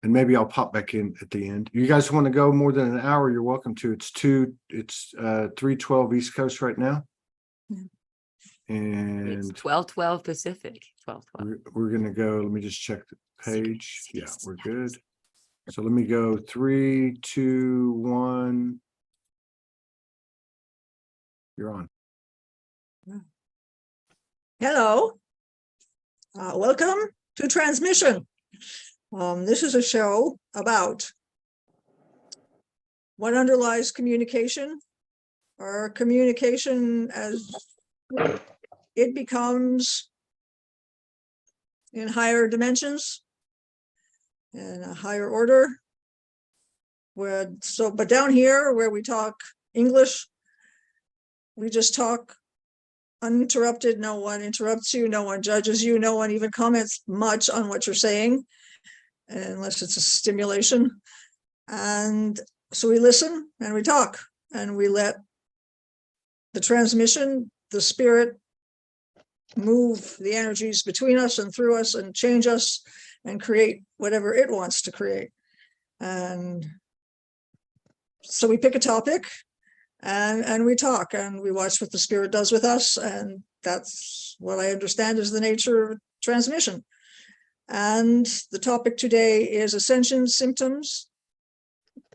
And maybe I'll pop back in at the end. You guys want to go more than an hour? You're welcome to. It's 3:12 East Coast right now. And It's 12:12 Pacific. 12:12. we're gonna go. Let me just check the page. Yeah, we're good. So let me go 3, 2, 1. You're on. Hello. Welcome to Transmission. This is a show about what underlies communication, or communication as it becomes in higher dimensions, in a higher order. But down here where we talk English, we just talk uninterrupted. No one interrupts you, no one judges you, no one even comments much on what you're saying, unless it's a stimulation. And so we listen and we talk, and we let the transmission, the spirit, move the energies between us and through us and change us and create whatever it wants to create. And so we pick a topic and we talk and we watch what the spirit does with us. And that's what I understand is the nature of transmission. And the topic today is ascension symptoms.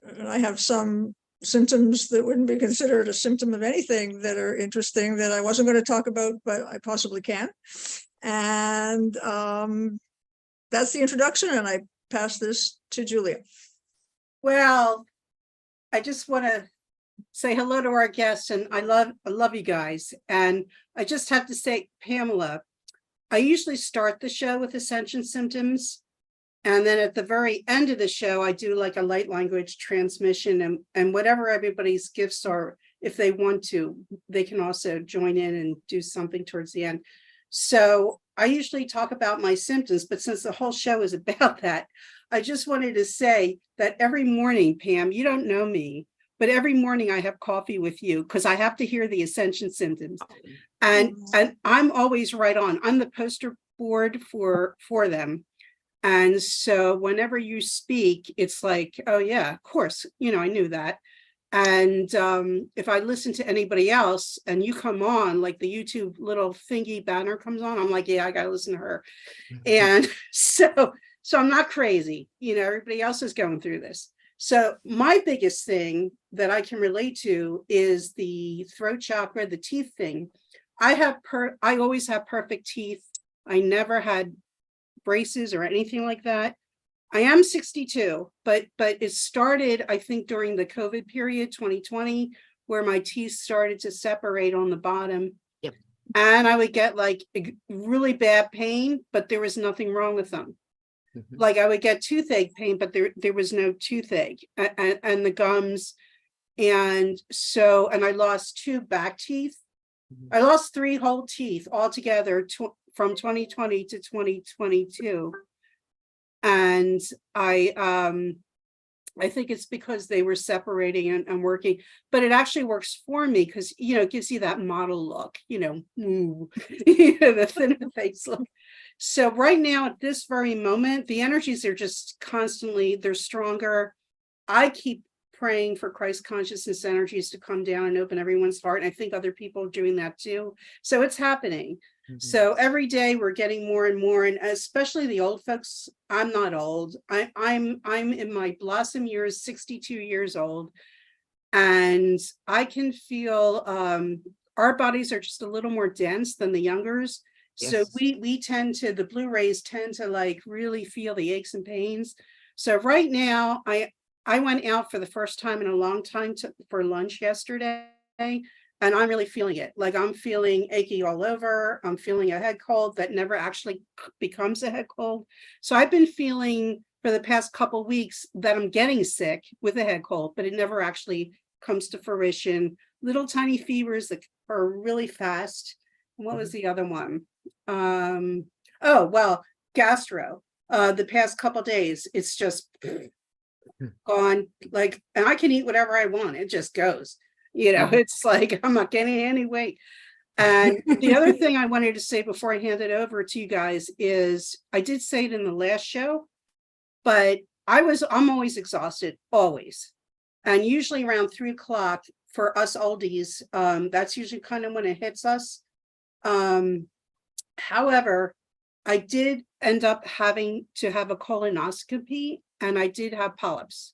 And I have some symptoms that wouldn't be considered a symptom of anything that are interesting that I wasn't going to talk about, but I possibly can. And that's the introduction. And I pass this to Julia. Well, I just want to say hello to our guests, and I love you guys. And I just have to say, Pamela, I usually start the show with ascension symptoms, and then at the very end of the show, I do like a light language transmission, and whatever everybody's gifts are, if they want to, they can also join in and do something towards the end. So I usually talk about my symptoms, but since the whole show is about that, I just wanted to say that every morning, Pam, you don't know me, but every morning I have coffee with you because I have to hear the ascension symptoms. And I'm always right on. I'm the poster board for them. And so whenever you speak, it's like, oh yeah, of course, I knew that. And if I listen to anybody else and you come on, like the YouTube little thingy banner comes on, I'm like, yeah, I gotta listen to her. And so I'm not crazy. Everybody else is going through this. So my biggest thing that I can relate to is the throat chakra, the teeth thing. I always have perfect teeth. I never had braces or anything like that. I am 62, but it started, I think, during the COVID period, 2020, where my teeth started to separate on the bottom. Yep. And I would get like really bad pain, but there was nothing wrong with them. Like I would get toothache pain, but there was no toothache, and the gums. And I lost 2 back teeth. I lost 3 whole teeth altogether from 2020 to 2022. And I think it's because they were separating and working, but it actually works for me because, it gives you that model look, the thin face look. So right now at this very moment, the energies are just constantly, they're stronger. I keep praying for Christ consciousness energies to come down and open everyone's heart. And I think other people are doing that too. So it's happening. So every day we're getting more and more, and especially the old folks. I'm not old. I'm in my blossom years, 62 years old. And I can feel our bodies are just a little more dense than the youngers. Yes. So we tend to, the blue rays tend to like really feel the aches and pains. So right now, I went out for the first time in a long time for lunch yesterday, and I'm really feeling it. Like I'm feeling achy all over. I'm feeling a head cold that never actually becomes a head cold. So I've been feeling for the past couple weeks that I'm getting sick with a head cold, but it never actually comes to fruition. Little tiny fevers that are really fast. What was the other one? Gastro. The past couple days, it's just gone, like, and I can eat whatever I want. It just goes, it's like, I'm not gaining any weight. And the other thing I wanted to say before I hand it over to you guys is, I did say it in the last show, but I'm always exhausted, always. And usually around 3 o'clock for us oldies, that's usually kind of when it hits us. However, I did end up having to have a colonoscopy, and I did have polyps,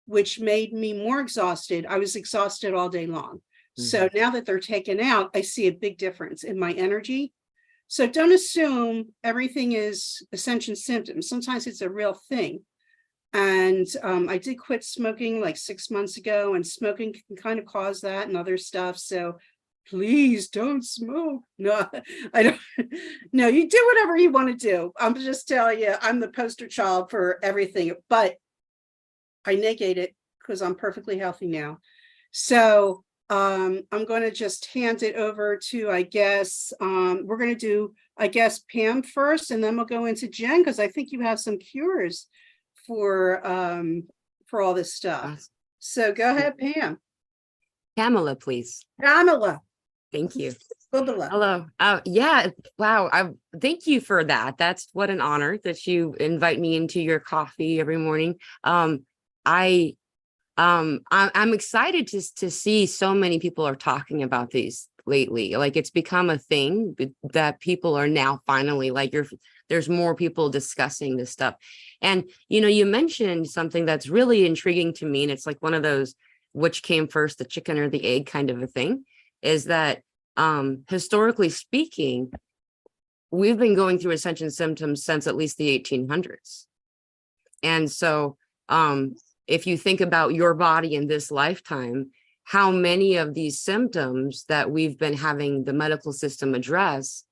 which made me more exhausted. I was exhausted all day long. So now that they're taken out, I see a big difference in my energy. So don't assume everything is ascension symptoms. Sometimes it's a real thing. And I did quit smoking like 6 months ago, and smoking can kind of cause that and other stuff. So please don't smoke. No, I don't. No, you do whatever you want to do. I'm just telling you, I'm the poster child for everything, but I negate it because I'm perfectly healthy now. So I'm going to just hand it over to, I guess, we're going to do, I guess, Pam first, and then we'll go into Jen, because I think you have some cures for all this stuff. So go ahead, Pam. Pamela, please. Pamela. Thank you. Bubala. Hello. Yeah. Wow. Thank you for that. That's what an honor that you invite me into your coffee every morning. I'm excited to see so many people are talking about these lately. Like, it's become a thing that people are now finally like, there's more people discussing this stuff. And, you mentioned something that's really intriguing to me. And it's like one of those, which came first, the chicken or the egg kind of a thing, is that historically speaking, we've been going through ascension symptoms since at least the 1800s. And so if you think about your body in this lifetime, how many of these symptoms that we've been having the medical system address,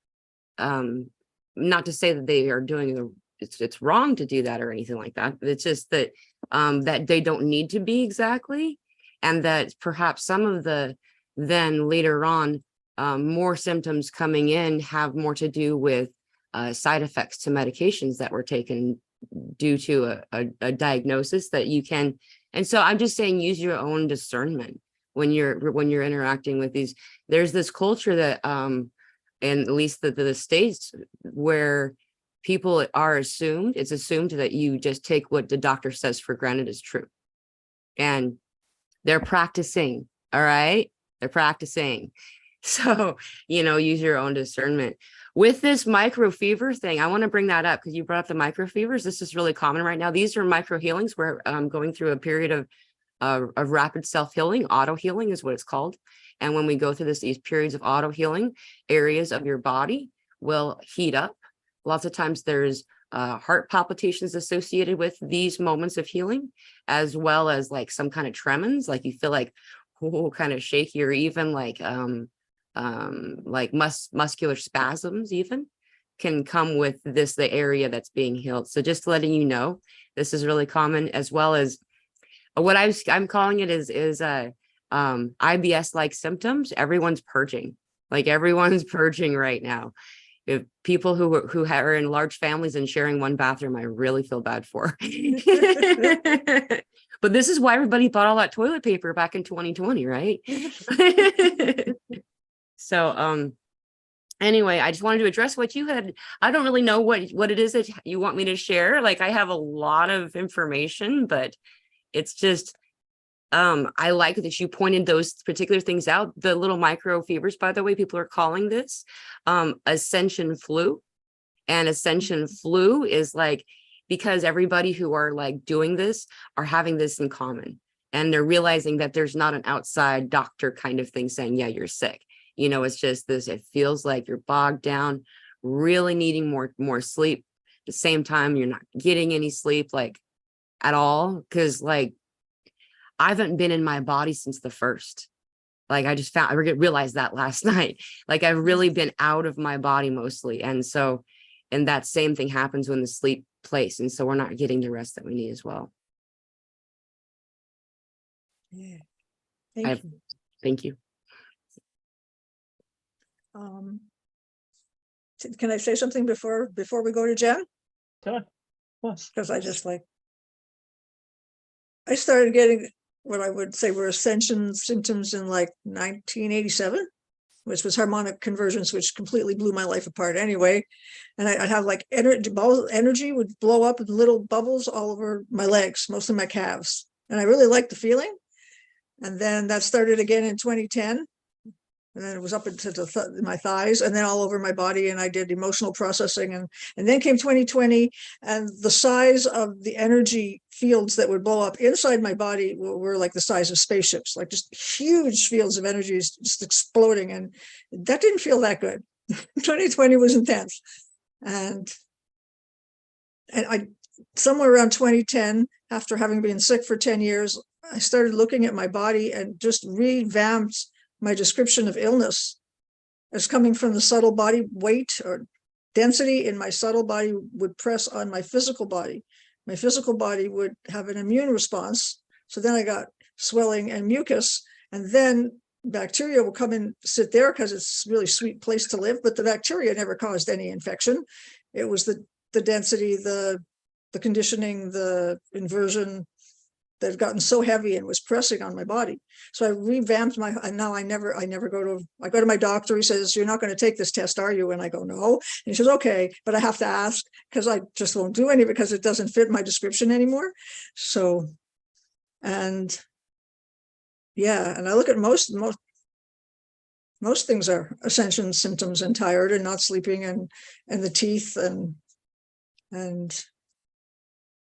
not to say that they are doing it's wrong to do that or anything like that. It's just that that they don't need to be exactly, and that perhaps some of the then later on more symptoms coming in have more to do with side effects to medications that were taken due to a diagnosis that you can. And so I'm just saying, use your own discernment when you're interacting with these. There's this culture that and at least the States, where people it's assumed that you just take what the doctor says for granted as true. And they're practicing, all right? They're practicing. So, use your own discernment. With this micro fever thing, I want to bring that up because you brought up the micro fevers. This is really common right now. These are micro healings. We're going through a period of rapid self-healing. Auto healing is what it's called. And when we go through these periods of auto healing, areas of your body will heat up. Lots of times there's heart palpitations associated with these moments of healing, as well as like some kind of tremens, like you feel like kind of shaky, or even like muscular spasms even can come with the area that's being healed. So just letting you know, this is really common, as well as what I'm calling it is IBS like symptoms. Everyone's purging, right now. If people who are in large families and sharing one bathroom, I really feel bad for. But this is why everybody bought all that toilet paper back in 2020, right? So anyway, I just wanted to address what you had. I don't really know what it is that you want me to share. Like, I have a lot of information, but it's just I like that you pointed those particular things out. The little micro fevers, by the way, people are calling this ascension flu. And ascension flu is like, because everybody who are like doing this are having this in common. And they're realizing that there's not an outside doctor kind of thing saying, yeah, you're sick. It's just this, it feels like you're bogged down, really needing more sleep. At the same time, you're not getting any sleep, like, at all. Because like, I haven't been in my body since the 1st. Like, I realized that last night. Like, I've really been out of my body mostly. And so, and that same thing happens when the sleep plays. And so we're not getting the rest that we need as well. Yeah. Thank you. Can I say something before we go to Jen? Sure. Yes. Because I started getting what I would say were ascension symptoms in like 1987, which was harmonic convergence, which completely blew my life apart anyway. And I'd have like energy would blow up in little bubbles all over my legs, most of my calves. And I really liked the feeling. And then that started again in 2010. And then it was up into my thighs and then all over my body. And I did emotional processing. And then came 2020, and the size of the energy fields that would blow up inside my body were like the size of spaceships, like just huge fields of energy just exploding. And that didn't feel that good. 2020 was intense. And I, somewhere around 2010, after having been sick for 10 years, I started looking at my body and just revamped my description of illness as coming from the subtle body. Weight or density in my subtle body would press on my physical body. My physical body would have an immune response. So then I got swelling and mucus, and then bacteria will come and sit there because it's a really sweet place to live. But the bacteria never caused any infection. It was the density, the conditioning, the inversion that had gotten so heavy and was pressing on my body. So I revamped and now I go to my doctor. He says, "You're not going to take this test, are you?" And I go, "No." And he says, "Okay, but I have to ask because I just won't do any because it doesn't fit my description anymore." So, and yeah, and I look at most things are ascension symptoms, and tired and not sleeping, and the teeth and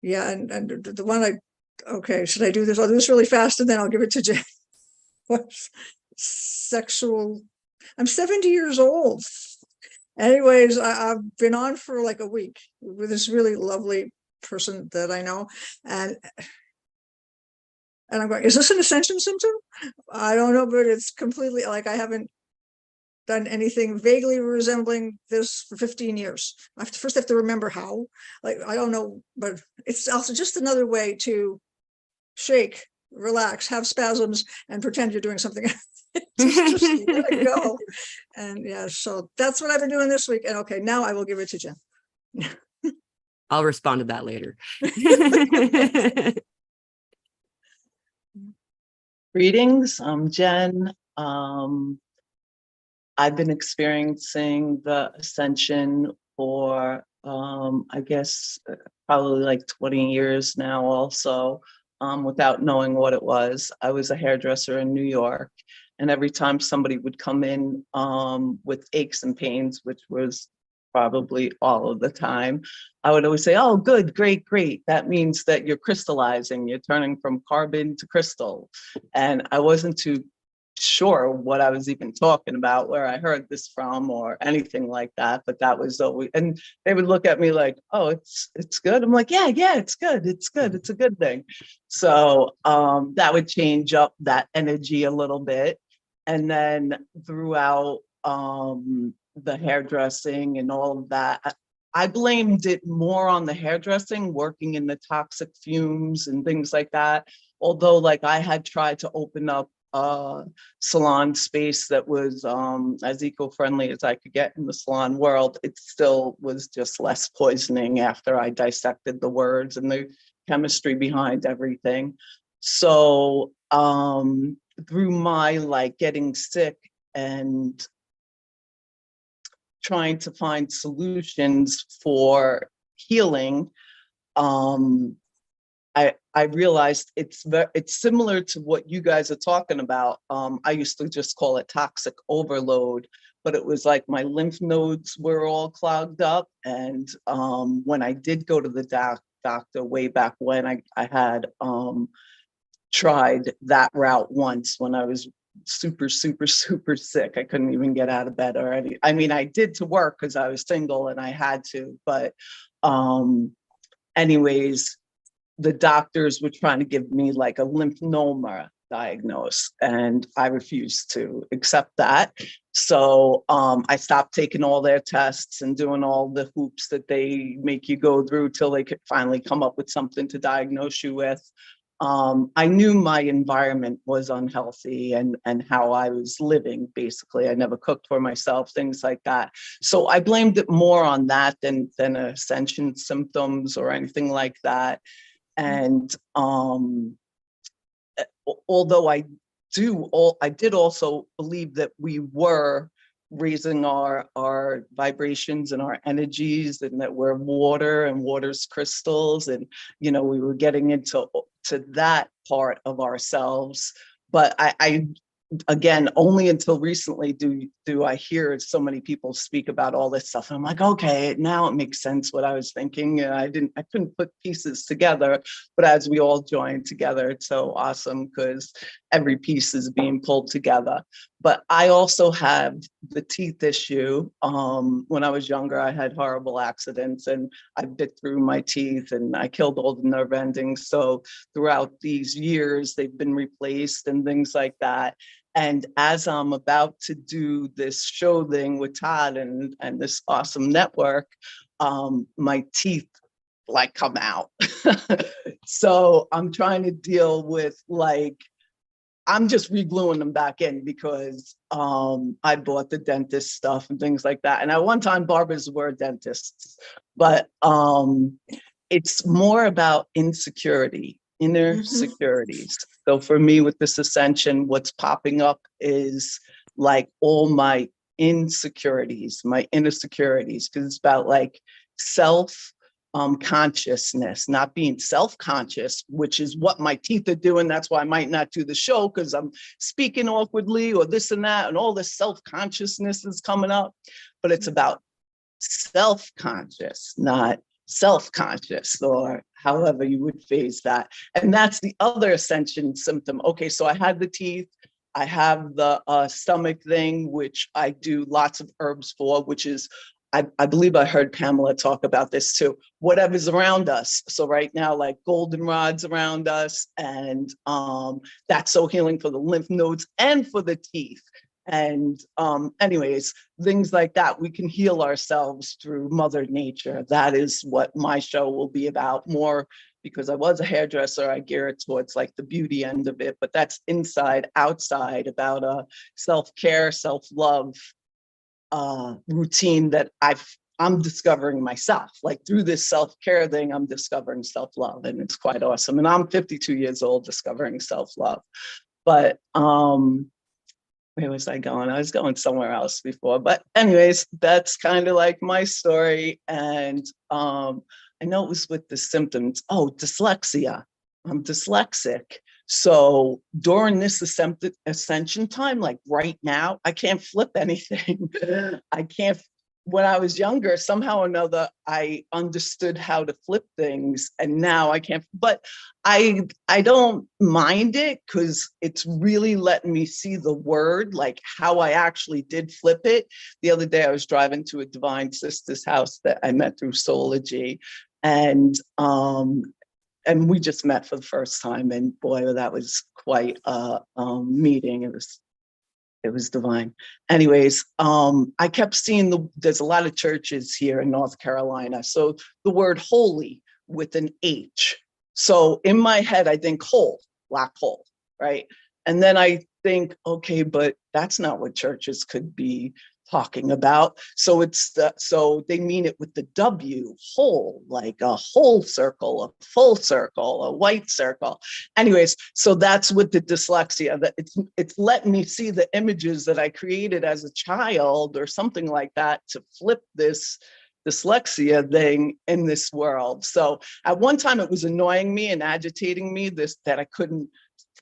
yeah, and the one okay, should I do this? I'll do this really fast and then I'll give it to Jen. What's sexual? I'm 70 years old. Anyways, I've been on for like a week with this really lovely person that I know. And I'm going, is this an ascension symptom? I don't know, but it's completely like I haven't done anything vaguely resembling this for 15 years. I first have to remember how. Like, I don't know, but it's also just another way to shake, relax, have spasms, and pretend you're doing something. just let it go. And yeah, so that's what I've been doing this week. And okay, now I will give it to Jen. I'll respond to that later. Greetings, I'm Jen. I've been experiencing the ascension for, I guess, probably like 20 years now also, without knowing what it was. I was a hairdresser in New York, and every time somebody would come in with aches and pains, which was probably all of the time, I would always say, "Oh, good, great, great. That means that you're crystallizing. You're turning from carbon to crystal." And I wasn't too sure what I was even talking about, where I heard this from or anything like that, but that was always, and they would look at me like, "Oh, it's good." I'm like, yeah, it's good. It's good. It's a good thing. So that would change up that energy a little bit. And then throughout the hairdressing and all of that, I blamed it more on the hairdressing, working in the toxic fumes and things like that. Although like I had tried to open up salon space that was as eco-friendly as I could get in the salon world, it still was just less poisoning after I dissected the words and the chemistry behind everything. So through my like getting sick and trying to find solutions for healing, I realized it's similar to what you guys are talking about. I used to just call it toxic overload, but it was like my lymph nodes were all clogged up. And when I did go to the doctor way back when, I had tried that route once when I was super sick. I couldn't even get out of bed or any. I mean, I did to work because I was single and I had to, but anyways, the doctors were trying to give me like a lymphoma diagnosis, and I refused to accept that. So I stopped taking all their tests and doing all the hoops that they make you go through till they could finally come up with something to diagnose you with. I knew my environment was unhealthy and how I was living, basically. I never cooked for myself, things like that. So I blamed it more on that than ascension symptoms or anything like that. And although I did also believe that we were raising our vibrations and our energies, and that we're water and water's crystals, and we were getting into that part of ourselves. But I again, only until recently do I hear so many people speak about all this stuff. And I'm like, okay, now it makes sense what I was thinking. And I couldn't put pieces together, but as we all join together, it's so awesome because every piece is being pulled together. But I also have the teeth issue. When I was younger, I had horrible accidents and I bit through my teeth and I killed all the nerve endings. So throughout these years, they've been replaced and things like that. And as I'm about to do this show thing with Todd and this awesome network, my teeth like come out. So I'm trying to deal with I'm just re-gluing them back in because I bought the dentist stuff and things like that. And at one time, barbers were dentists, but it's more about insecurity, inner securities. So for me with this ascension, what's popping up is all my insecurities, my inner securities, because it's about self consciousness, not being self-conscious, which is what my teeth are doing. That's why I might not do the show because I'm speaking awkwardly or this and that, and all this self-consciousness is coming up. But it's about self-conscious, not self-conscious, or however you would phrase that. And that's the other ascension symptom. Okay, so I had the teeth, I have the stomach thing, which I do lots of herbs for, which is, I believe I heard Pamela talk about this too, whatever's around us. So right now, goldenrod's around us, and that's so healing for the lymph nodes and for the teeth. And anyways, things like that, we can heal ourselves through Mother Nature. That is what my show will be about more, because I was a hairdresser. I gear it towards the beauty end of it, but that's inside, outside, about a self-care, self-love routine that I'm discovering myself. Through this self-care thing, I'm discovering self-love, and it's quite awesome. And I'm 52 years old discovering self-love. But where was I going? I was going somewhere else before. But anyways, that's kind of my story. And I know it was with the symptoms. Oh, dyslexia. I'm dyslexic. So during this ascension time, right now, I can't flip anything. I can't. When I was younger, somehow or another, I understood how to flip things, and now I can't. But I don't mind it because it's really letting me see the word, how I actually did flip it. The other day, I was driving to a divine sister's house that I met through Soulogy, and we just met for the first time, and boy, that was quite a meeting. It was divine. Anyways, I kept seeing there's a lot of churches here in North Carolina. So the word holy with an H. So in my head, I think hole, black hole, right? And then I think, okay, but that's not what churches could be talking about. So so they mean it with the W, whole, like a whole circle, a full circle, a white circle. Anyways, so that's with the dyslexia, that it's letting me see the images that I created as a child or something like that to flip this dyslexia thing in this world. So at one time it was annoying me and agitating me that I couldn't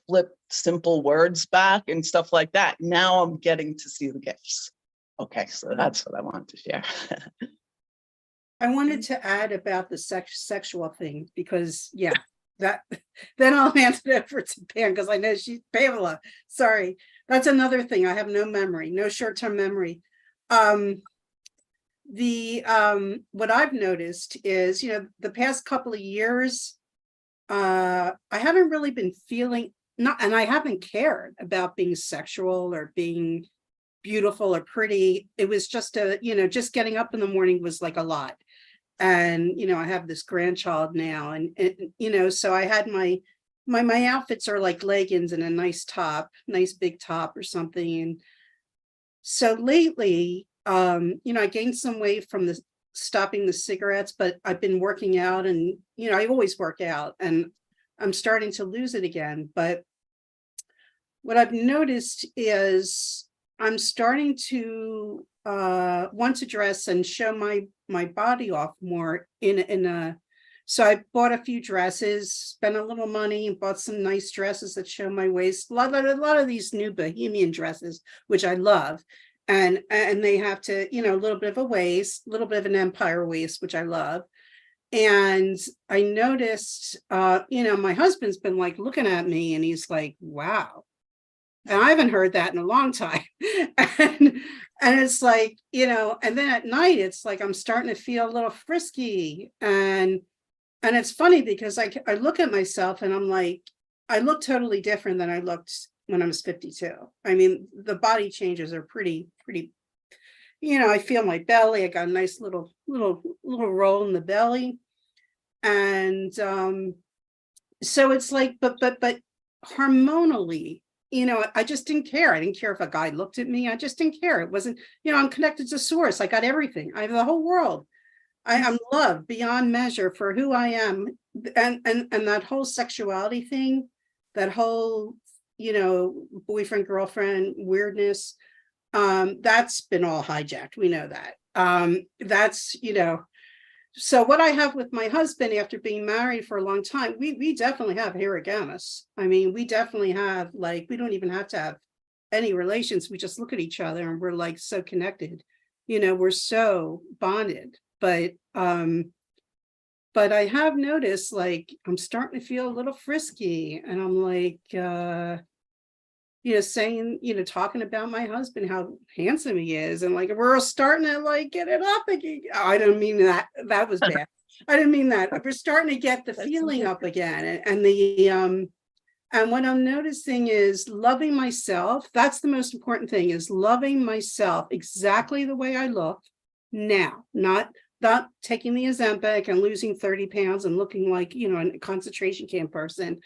flip simple words back and stuff like that. Now I'm getting to see the gifts. Okay, so that's what I wanted to share. I wanted to add about the sexual thing because, yeah, that then I'll hand it over to Pam because I know she's Pamela. Sorry, that's another thing. I have no memory, no short-term memory. What I've noticed is, the past couple of years, I haven't really been feeling and I haven't cared about being sexual or being beautiful or pretty. It was just just getting up in the morning was like a lot. And, I have this grandchild now and so I had my outfits are like leggings and a nice big top or something. And so lately, I gained some weight from stopping the cigarettes, but I've been working out and, I always work out and I'm starting to lose it again. But what I've noticed is I'm starting to want to dress and show my body off more in a. So I bought a few dresses, spent a little money, and bought some nice dresses that show my waist. A lot of these new bohemian dresses, which I love, and they have to, you know, a little bit of a waist, a little bit of an empire waist, which I love. And I noticed, you know, my husband's been like looking at me, and he's like, "Wow." And I haven't heard that in a long time. and it's like, you know, and then at night, it's like I'm starting to feel a little frisky. And it's funny because I look at myself and I'm like, I look totally different than I looked when I was 52. I mean, the body changes are pretty, you know, I feel my belly. I got a nice little roll in the belly. And so it's like, but hormonally, you know, I just didn't care. I didn't care if a guy looked at me. I just didn't care. It wasn't, you know, I'm connected to source. I got everything. I have the whole world. I'm loved beyond measure for who I am. And that whole sexuality thing, that whole, you know, boyfriend, girlfriend weirdness, that's been all hijacked. We know that. That's, you know, so what I have with my husband after being married for a long time, we definitely have heterogamous. I mean, we definitely have, like, we don't even have to have any relations. We just look at each other and we're like so connected, you know, we're so bonded. But I have noticed, like, I'm starting to feel a little frisky, and I'm like, you know, saying, you know, talking about my husband, how handsome he is, and like we're starting to like get it up again. I don't mean that. That was bad. I didn't mean that. We're starting to get the feeling up again, and the and what I'm noticing is loving myself. That's the most important thing, is loving myself exactly the way I look now, not taking the Ozempic and losing 30 pounds and looking like, you know, a concentration camp person,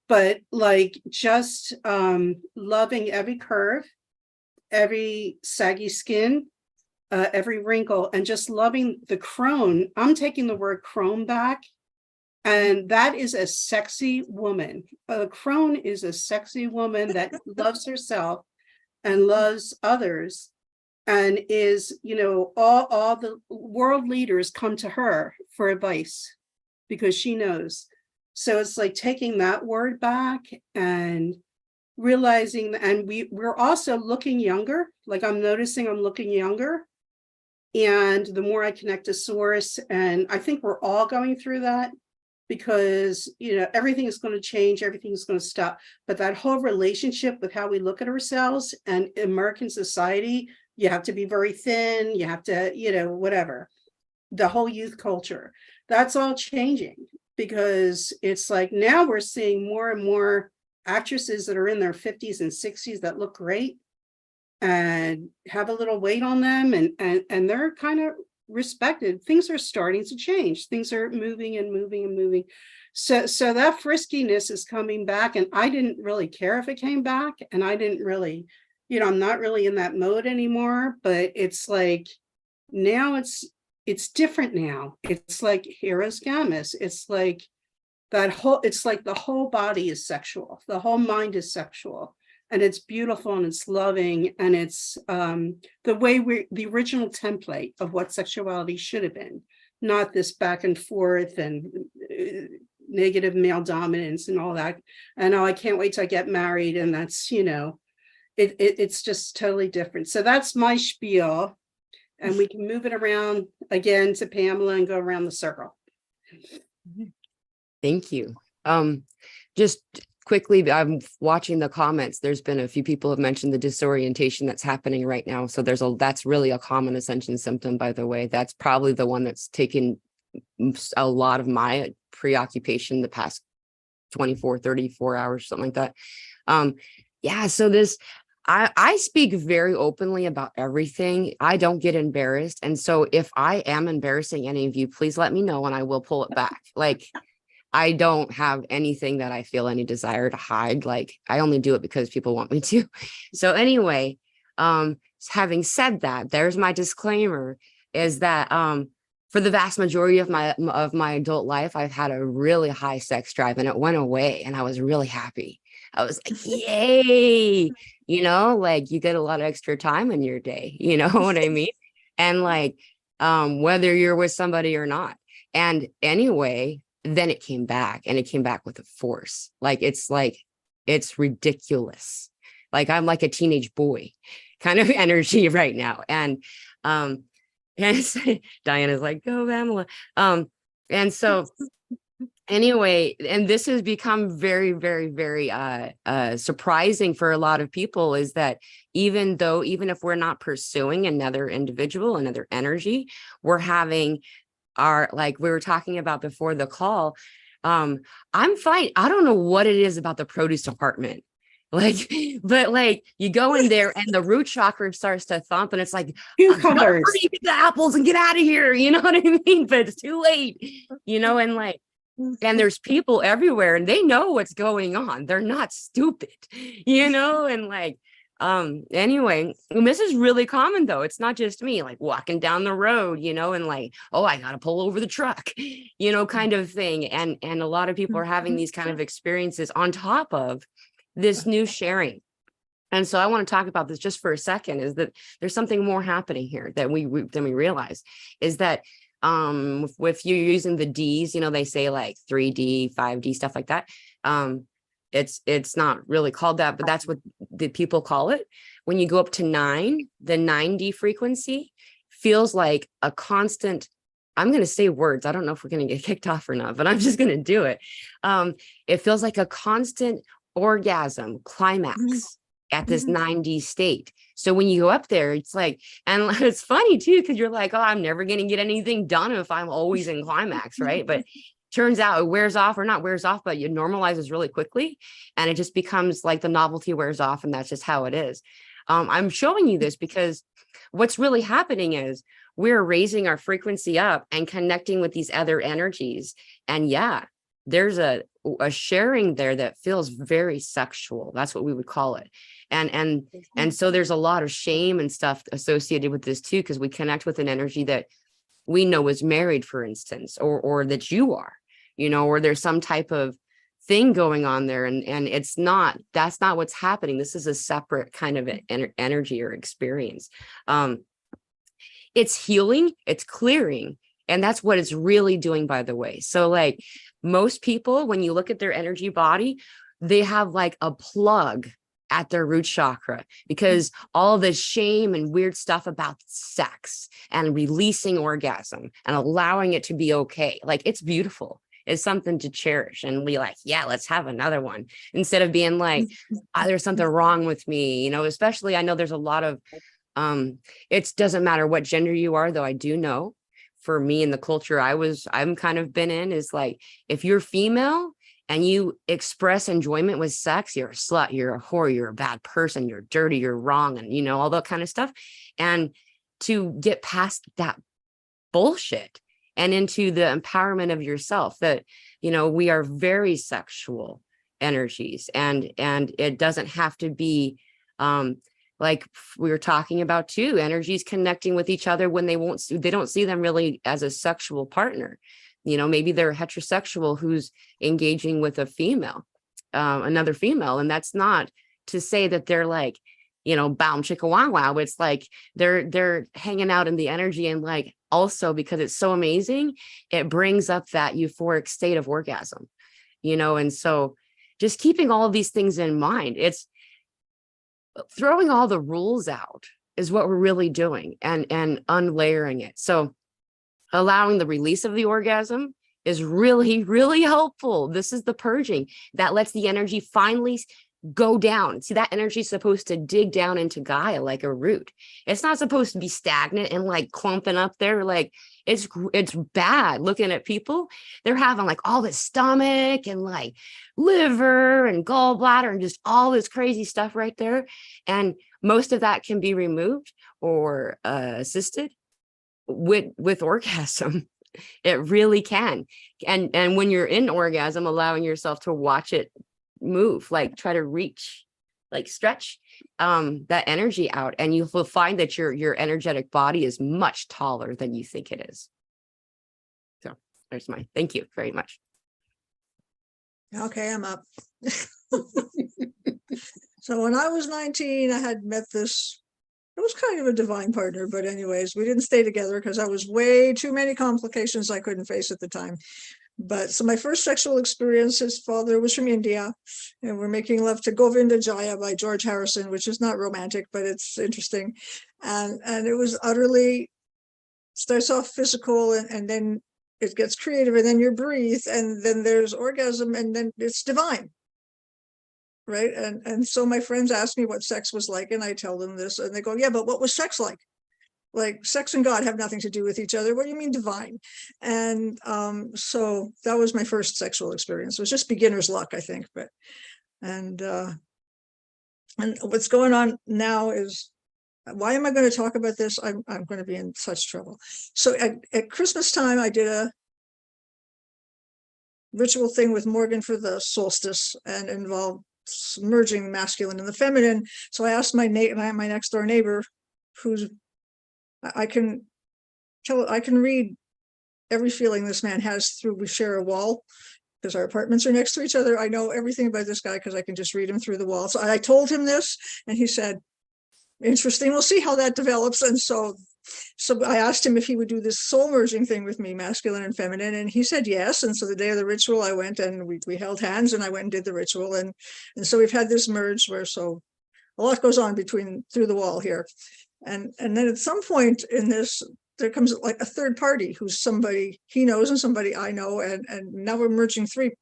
but like just loving every curve, every saggy skin, every wrinkle, and just loving the crone. I'm taking the word crone back. And that is a sexy woman. A crone is a sexy woman that loves herself and loves others. And is, you know, all the world leaders come to her for advice because she knows. So it's like taking that word back and realizing, and we're also looking younger. Like I'm noticing I'm looking younger. And the more I connect to source, and I think we're all going through that, because, you know, everything is going to change, everything is going to stop. But that whole relationship with how we look at ourselves, and American society, you have to be very thin, you have to, you know, whatever. The whole youth culture, that's all changing, because it's like now we're seeing more and more actresses that are in their 50s and 60s that look great and have a little weight on them, and they're kind of respected. Things are starting to change. Things are moving and moving and moving. So that friskiness is coming back, and I didn't really care if it came back, and I didn't really, you know, I'm not really in that mode anymore. But it's like now it's different now. It's like Heroes Gamus. It's like that whole, it's like the whole body is sexual, the whole mind is sexual, and it's beautiful and it's loving, and it's the way the original template of what sexuality should have been, not this back and forth and negative male dominance and all that. And oh, I can't wait till I get married, and that's, you know, it's just totally different. So that's my spiel, and we can move it around again to Pamela and go around the circle. Thank you. Just quickly, I'm watching the comments. There's been a few people have mentioned the disorientation that's happening right now. So that's really a common ascension symptom, by the way. That's probably the one that's taken a lot of my preoccupation the past 24, 34 hours, something like that. Yeah, so I speak very openly about everything. I don't get embarrassed. And so if I am embarrassing any of you, please let me know and I will pull it back. Like, I don't have anything that I feel any desire to hide. Like, I only do it because people want me to. So anyway, having said that, there's my disclaimer, is that for the vast majority of my adult life, I've had a really high sex drive, and it went away, and I was really happy. I was like, yay, you know, like you get a lot of extra time in your day, you know what I mean? And like, whether you're with somebody or not. And anyway, then it came back, and it came back with a force. Like, it's ridiculous. Like I'm like a teenage boy kind of energy right now. And Diana's like, go Pamela. And so anyway, and this has become very, very, very surprising for a lot of people, is that even if we're not pursuing another individual, another energy, we're having our, like we were talking about before the call, I'm fine. I don't know what it is about the produce department. Like, but like you go in there and the root chakra starts to thump, and it's like, Cucumbers. hurry, get the apples and get out of here. You know what I mean? But it's too late, you know, and like, and there's people everywhere and they know what's going on. They're not stupid, you know, and like, anyway, and this is really common though. It's not just me, like walking down the road, you know, and like, oh, I got to pull over the truck, you know, kind of thing. And a lot of people are having these kind of experiences on top of this new sharing. And so I want to talk about this just for a second, is that there's something more happening here that we realize, is that if you're using the D's, you know, they say like 3D, 5D, stuff like that. It's not really called that, but that's what the people call it. When you go up to 9, the 9D frequency feels like a constant, I'm going to say words. I don't know if we're going to get kicked off or not, but I'm just going to do it. It feels like a constant orgasm climax at this 9D state. So when you go up there, it's like, and it's funny too, because you're like, oh, I'm never going to get anything done if I'm always in climax, right? But turns out it wears off, or not wears off, but it normalizes really quickly. And it just becomes like the novelty wears off, and that's just how it is. I'm showing you this because what's really happening is we're raising our frequency up and connecting with these other energies. And yeah, there's a sharing there that feels very sexual. That's what we would call it. And so there's a lot of shame and stuff associated with this too, because we connect with an energy that we know is married, for instance, or that you are, you know, or there's some type of thing going on there. And that's not what's happening. This is a separate kind of energy or experience. It's healing, it's clearing. And that's what it's really doing, by the way. So like most people, when you look at their energy body, they have like a plug at their root chakra, because all the shame and weird stuff about sex and releasing orgasm and allowing it to be okay. Like, it's beautiful. It's something to cherish and be like, yeah, let's have another one, instead of being like, there's something wrong with me, you know. Especially, I know there's a lot of, it doesn't matter what gender you are, though. I do know for me in the culture I'm kind of been in, is like, if you're female and you express enjoyment with sex, you're a slut, you're a whore, you're a bad person, you're dirty, you're wrong, and you know, all that kind of stuff. And to get past that bullshit and into the empowerment of yourself, that, you know, we are very sexual energies, and it doesn't have to be like we were talking about too, energies connecting with each other when they don't see them really as a sexual partner. You know, maybe they're heterosexual who's engaging with a female, another female. And that's not to say that they're like, you know, bound chicka wow wow. It's like they're hanging out in the energy. And like, also because it's so amazing, it brings up that euphoric state of orgasm, you know. And so just keeping all of these things in mind, it's throwing all the rules out is what we're really doing, and unlayering it. So allowing the release of the orgasm is really, really helpful. This is the purging that lets the energy finally go down. See, that energy is supposed to dig down into Gaia like a root. It's not supposed to be stagnant and like clumping up there. Like, it's bad looking at people. They're having like all this stomach and like liver and gallbladder and just all this crazy stuff right there. And most of that can be removed or assisted with orgasm. It really can. And when you're in orgasm, allowing yourself to watch it move, like try to reach, like stretch that energy out, and you will find that your energetic body is much taller than you think it is. So there's my thank you very much. Okay, I'm up. So when I was 19, I had met this, it was kind of a divine partner, but anyways, we didn't stay together because I was way too many complications I couldn't face at the time. But so my first sexual experience, his father was from India, and we're making love to Govinda Jaya by George Harrison, which is not romantic, but it's interesting. And it was utterly, starts off physical, and then it gets creative, and then you breathe, and then there's orgasm, and then it's divine. Right. And so my friends ask me what sex was like, and I tell them this, and they go, yeah, but what was sex like? Like sex and God have nothing to do with each other. What do you mean divine? And so that was my first sexual experience. It was just beginner's luck, I think. But and what's going on now is, why am I going to talk about this? I'm going to be in such trouble. So at Christmas time, I did a ritual thing with Morgan for the solstice, and involved merging the masculine and the feminine. So I asked my next door neighbor, who's, I can read every feeling this man has through, we share a wall because our apartments are next to each other. I know everything about this guy because I can just read him through the wall. So I told him this, and he said, interesting, we'll see how that develops. And so I asked him if he would do this soul merging thing with me, masculine and feminine, and he said yes. And so the day of the ritual, I went and we held hands, and I went and did the ritual. And so we've had this merge where, so a lot goes on through the wall here. And then at some point in this, there comes like a third party who's somebody he knows and somebody I know. And now we're merging three.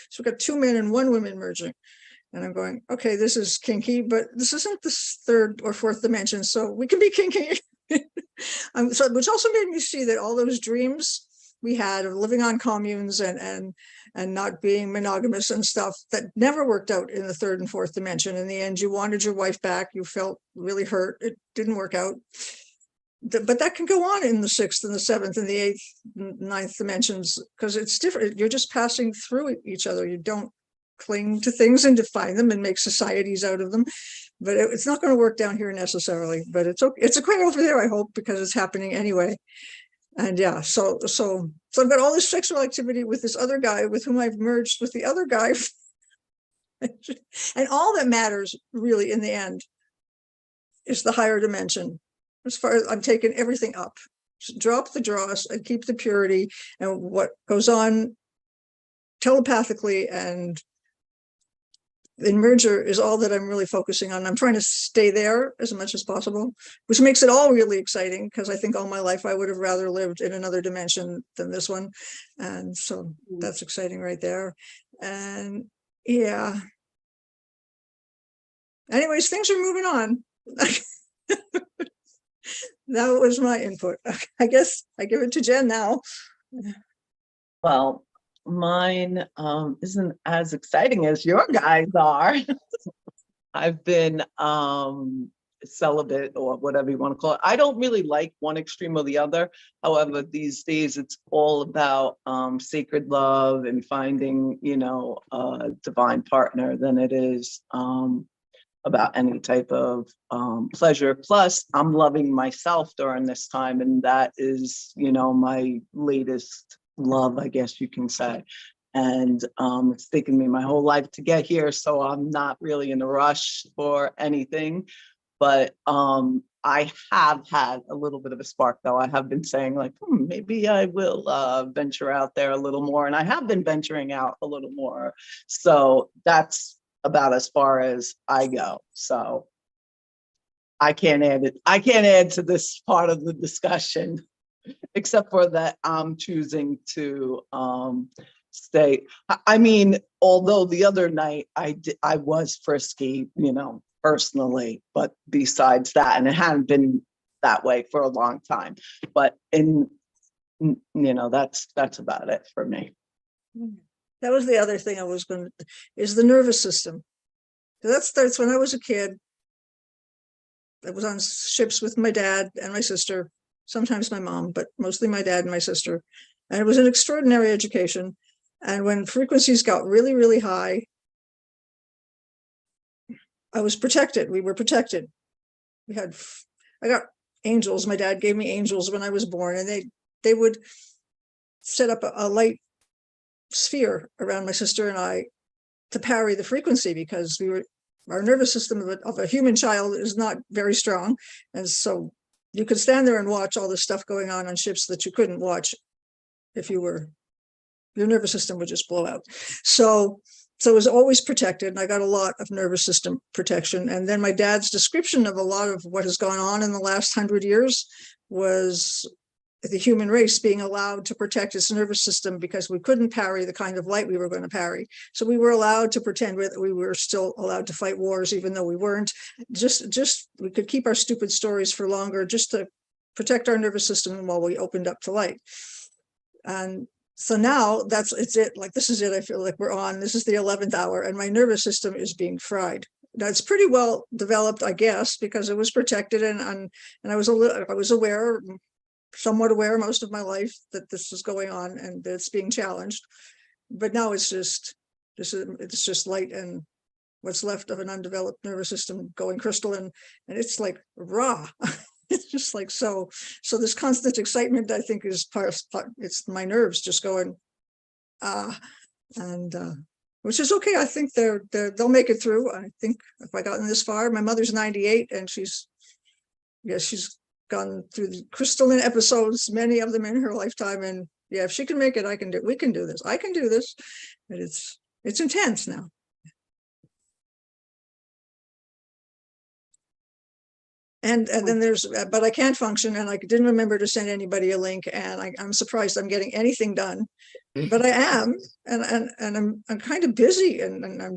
So we've got 2 men and 1 woman merging. And I'm going, okay, this is kinky, but this isn't this 3rd or 4th dimension. So we can be kinky. Which also made me see that all those dreams we had of living on communes and not being monogamous and stuff, that never worked out in the 3rd and 4th dimension. In the end, you wanted your wife back. You felt really hurt. It didn't work out. But that can go on in the 6th and the 7th and the 8th and 9th dimensions, because it's different. You're just passing through each other. You don't cling to things and define them and make societies out of them. But it's not going to work down here necessarily. But it's okay. It's okay over there, I hope, because it's happening anyway. And yeah, so I've got all this sexual activity with this other guy with whom I've merged with the other guy. And all that matters really in the end is the higher dimension. As far as I'm taking everything up, just drop the dross and keep the purity, and what goes on telepathically and in merger is all that I'm really focusing on. I'm trying to stay there as much as possible, which makes it all really exciting, because I think all my life I would have rather lived in another dimension than this one. And so that's exciting right there. And yeah. Anyways, things are moving on. That was my input. I guess I give it to Jen now. Well, mine isn't as exciting as your guys are. I've been celibate, or whatever you want to call it. I don't really like one extreme or the other. However, these days it's all about sacred love and finding, a divine partner than it is about any type of pleasure. Plus, I'm loving myself during this time, and that is, my latest love, I guess you can say. And it's taken me my whole life to get here, so I'm not really in a rush for anything. But I have had a little bit of a spark, though. I have been saying, like, maybe I will venture out there a little more, and I have been venturing out a little more. So that's about as far as I go. So I can't add to this part of the discussion, except for that I'm choosing to stay. I mean, although the other night I was frisky, personally, but besides that, and it hadn't been that way for a long time, but that's about it for me. That was the other thing I was going to, is the nervous system. That starts when I was a kid. I was on ships with my dad and my sister, sometimes my mom, but mostly my dad and my sister. And it was an extraordinary education. And when frequencies got really, really high, I was protected. We were protected. I got angels. My dad gave me angels when I was born, and they would set up a light sphere around my sister and I to parry the frequency, because we were our nervous system of a human child is not very strong. And so you could stand there and watch all the stuff going on ships that you couldn't watch if your nervous system would just blow out. So it was always protected, and I got a lot of nervous system protection. And then my dad's description of a lot of what has gone on in the last 100 years was the human race being allowed to protect its nervous system because we couldn't parry the kind of light we were going to parry. So we were allowed to pretend that we were still allowed to fight wars, even though we weren't. Just we could keep our stupid stories for longer, just to protect our nervous system while we opened up to light. And so now it's it. Like, this is it. I feel like this is the 11th hour, and my nervous system is being fried. Now, it's pretty well developed, I guess, because it was protected, and I was aware, somewhat aware most of my life that this was going on and that it's being challenged. But now it's just light and what's left of an undeveloped nervous system going crystalline, and it's like raw. It's just like so this constant excitement, I think, is it's my nerves just going and which is okay. I think they'll make it through. I think if I gotten this far, my mother's 98 and she's gone through the crystalline episodes, many of them in her lifetime, and yeah, if she can make it, we can do this. I can do this. And it's intense now. And then but I can't function, and I didn't remember to send anybody a link, and I'm surprised I'm getting anything done, but I am, and I'm kind of busy, and I'm